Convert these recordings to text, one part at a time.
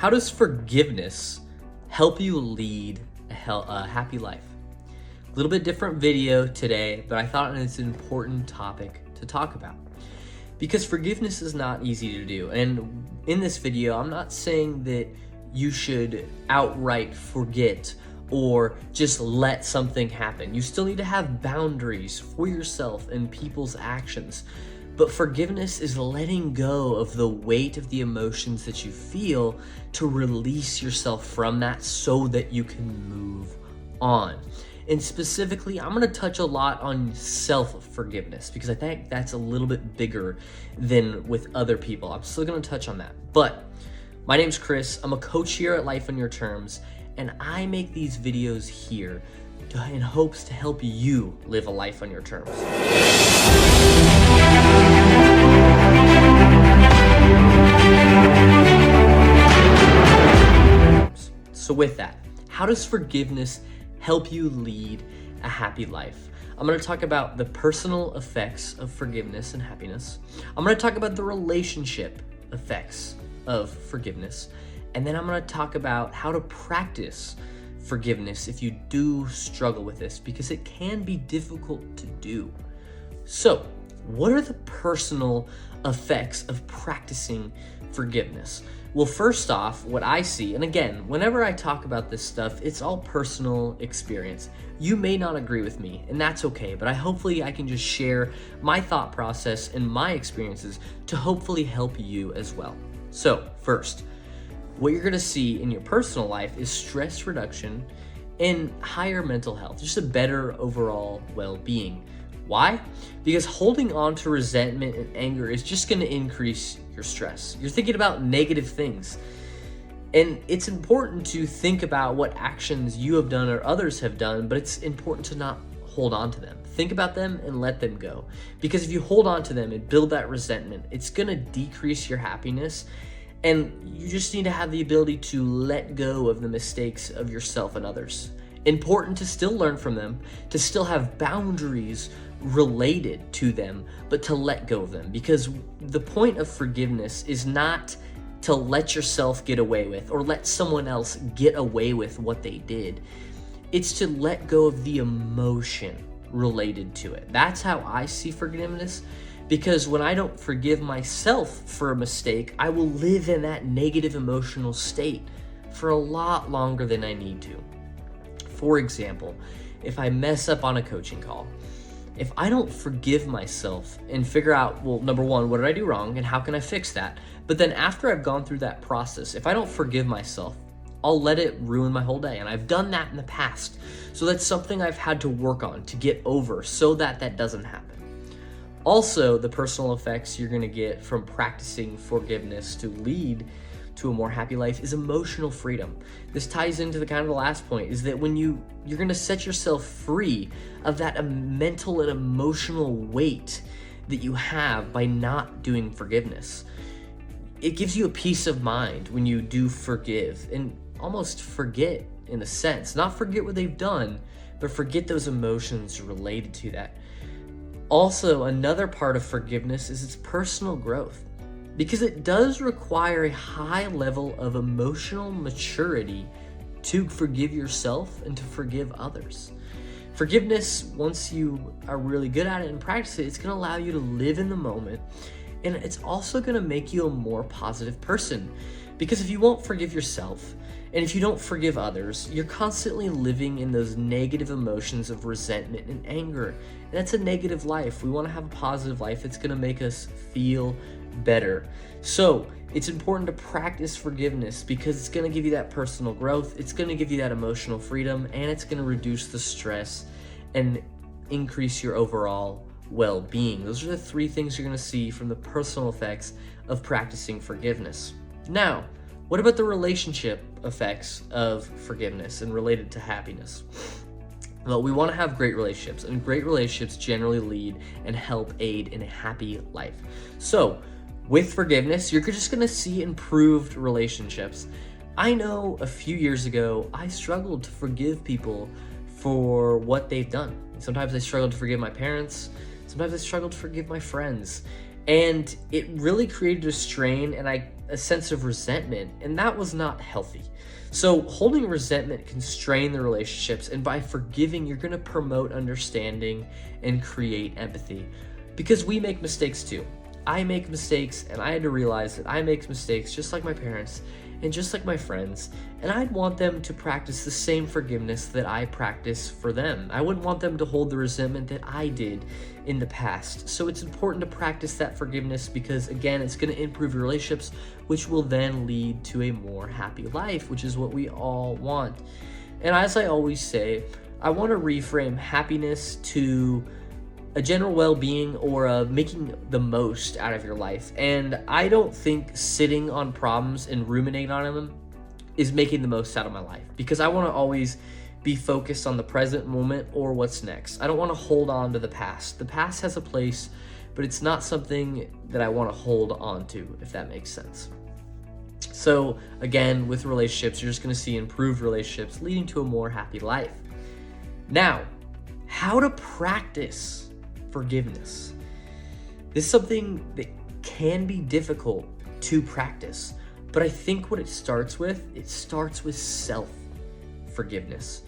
How does forgiveness help you lead a happy life? A little bit different video today, but I thought it's an important topic to talk about because forgiveness is not easy to do. And in this video, I'm not saying that you should outright forget or just let something happen. You still need to have boundaries for yourself and people's actions. But forgiveness is letting go of the weight of the emotions that you feel to release yourself from that so that you can move on. And specifically, I'm going to touch a lot on self-forgiveness because I think that's a little bit bigger than with other people. I'm still going to touch on that. But my name's Chris. I'm a coach here at Life on Your Terms, and I make these videos here in hopes to help you live a life on your terms. So with that, how does forgiveness help you lead a happy life? I'm going to talk about the personal effects of forgiveness and happiness. I'm going to talk about the relationship effects of forgiveness. And then I'm going to talk about how to practice forgiveness if you do struggle with this, because it can be difficult to do. So, what are the personal effects of practicing forgiveness? Well, first off, what I see, and again, whenever I talk about this stuff, it's all personal experience. You may not agree with me, and that's okay, but hopefully I can just share my thought process and my experiences to hopefully help you as well. So, first, what you're gonna see in your personal life is stress reduction and higher mental health, just a better overall well-being. Why? Because holding on to resentment and anger is just going to increase your stress. You're thinking about negative things. And it's important to think about what actions you have done or others have done, but it's important to not hold on to them. Think about them and let them go. Because if you hold on to them and build that resentment, it's going to decrease your happiness. And you just need to have the ability to let go of the mistakes of yourself and others. Important to still learn from them, to still have boundaries related to them, but to let go of them. Because the point of forgiveness is not to let yourself get away with or let someone else get away with what they did. It's to let go of the emotion related to it. That's how I see forgiveness. Because when I don't forgive myself for a mistake, I will live in that negative emotional state for a lot longer than I need to. For example, if I mess up on a coaching call, if I don't forgive myself and figure out, well, number one, what did I do wrong and how can I fix that? But then after I've gone through that process, if I don't forgive myself, I'll let it ruin my whole day. And I've done that in the past. So that's something I've had to work on to get over so that that doesn't happen. Also, the personal effects you're going to get from practicing forgiveness to lead to a more happy life is emotional freedom. This ties into the kind of the last point, is that when you're going to set yourself free of that mental and emotional weight that you have by not doing forgiveness. It gives you a peace of mind when you do forgive and almost forget, in a sense, not forget what they've done, but forget those emotions related to that. Also, another part of forgiveness is its personal growth, because it does require a high level of emotional maturity to forgive yourself and to forgive others. Forgiveness, once you are really good at it and practice it, it's going to allow you to live in the moment, and it's also going to make you a more positive person. Because if you won't forgive yourself, and if you don't forgive others, you're constantly living in those negative emotions of resentment and anger. And that's a negative life. We want to have a positive life. It's going to make us feel better. So it's important to practice forgiveness because it's going to give you that personal growth. It's going to give you that emotional freedom, and it's going to reduce the stress and increase your overall well-being. Those are the three things you're going to see from the personal effects of practicing forgiveness. Now, what about the relationship effects of forgiveness and related to happiness? Well, we want to have great relationships, and great relationships generally lead and help aid in a happy life. So, with forgiveness, you're just going to see improved relationships. I know a few years ago, I struggled to forgive people for what they've done. Sometimes I struggled to forgive my parents. Sometimes I struggled to forgive my friends. And it really created a strain, and I a sense of resentment, and that was not healthy. So holding resentment can strain the relationships, and by forgiving, you're going to promote understanding and create empathy, because we make mistakes too. I make mistakes, and I had to realize that I make mistakes just like my parents and just like my friends, and I'd want them to practice the same forgiveness that I practice for them. I wouldn't want them to hold the resentment that I did in the past. So it's important to practice that forgiveness, because again, it's going to improve your relationships, which will then lead to a more happy life, which is what we all want. And as I always say, I want to reframe happiness to a general well-being, or making the most out of your life. And I don't think sitting on problems and ruminating on them is making the most out of my life, because I want to always be focused on the present moment or what's next. I don't want to hold on to the past. The past has a place, but it's not something that I want to hold on to, if that makes sense. So again, with relationships, you're just going to see improved relationships leading to a more happy life. Now, how to practice forgiveness. This is something that can be difficult to practice, but I think what it starts with self-forgiveness.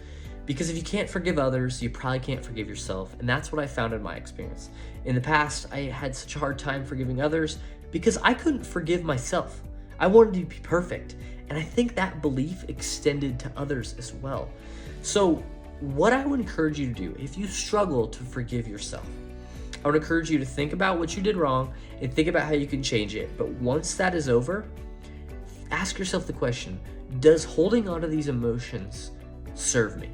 Because if you can't forgive others, you probably can't forgive yourself, and that's what I found in my experience. In the past, I had such a hard time forgiving others because I couldn't forgive myself. I wanted to be perfect, and I think that belief extended to others as well. So what I would encourage you to do, if you struggle to forgive yourself, I would encourage you to think about what you did wrong and think about how you can change it. But once that is over, ask yourself the question, does holding on to these emotions serve me?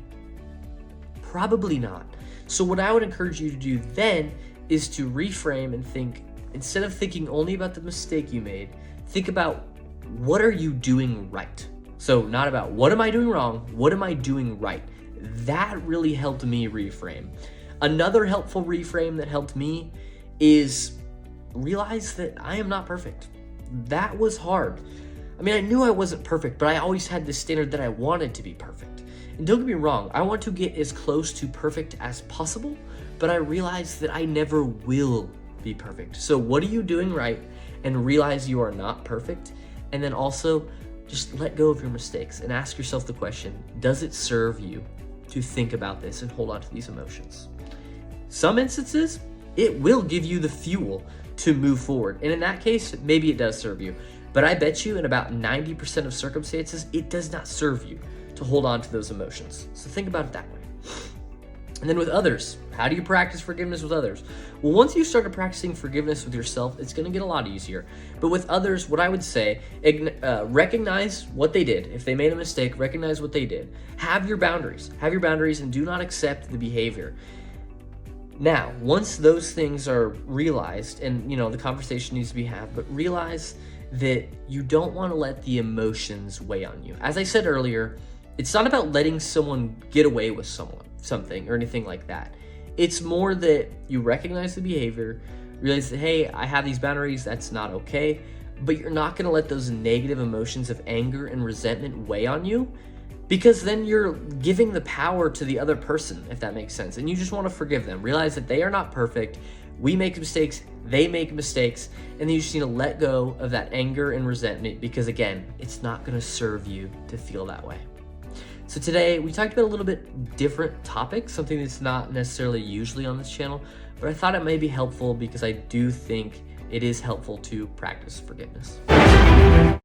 Probably not. So what I would encourage you to do then is to reframe and think, instead of thinking only about the mistake you made, think about, what are you doing right? So not about what am I doing wrong, what am I doing right? That really helped me reframe. Another helpful reframe that helped me is realize that I am not perfect. That was hard. I mean, I knew I wasn't perfect, but I always had this standard that I wanted to be perfect. And don't get me wrong, I want to get as close to perfect as possible, but I realized that I never will be perfect. So what are you doing right? And realize you are not perfect. And then also just let go of your mistakes and ask yourself the question, does it serve you to think about this and hold on to these emotions? Some instances, it will give you the fuel to move forward. And in that case, maybe it does serve you. But I bet you in about 90% of circumstances, it does not serve you to hold on to those emotions. So think about it that way. And then with others, how do you practice forgiveness with others? Well, once you started practicing forgiveness with yourself, it's going to get a lot easier. But with others, what I would say, recognize what they did. If they made a mistake, recognize what they did. Have your boundaries. Have your boundaries and do not accept the behavior. Now, once those things are realized, and the conversation needs to be had, but realize that you don't want to let the emotions weigh on you. As I said earlier, it's not about letting someone get away with something or anything like that. It's more that you recognize the behavior, realize that, hey, I have these boundaries, that's not okay, but you're not going to let those negative emotions of anger and resentment weigh on you, because then you're giving the power to the other person, if that makes sense. And you just want to forgive them. Realize that they are not perfect. We make mistakes, they make mistakes, and then you just need to let go of that anger and resentment, because again, it's not going to serve you to feel that way. So today we talked about a little bit different topic, something that's not necessarily usually on this channel, but I thought it may be helpful because I do think it is helpful to practice forgiveness.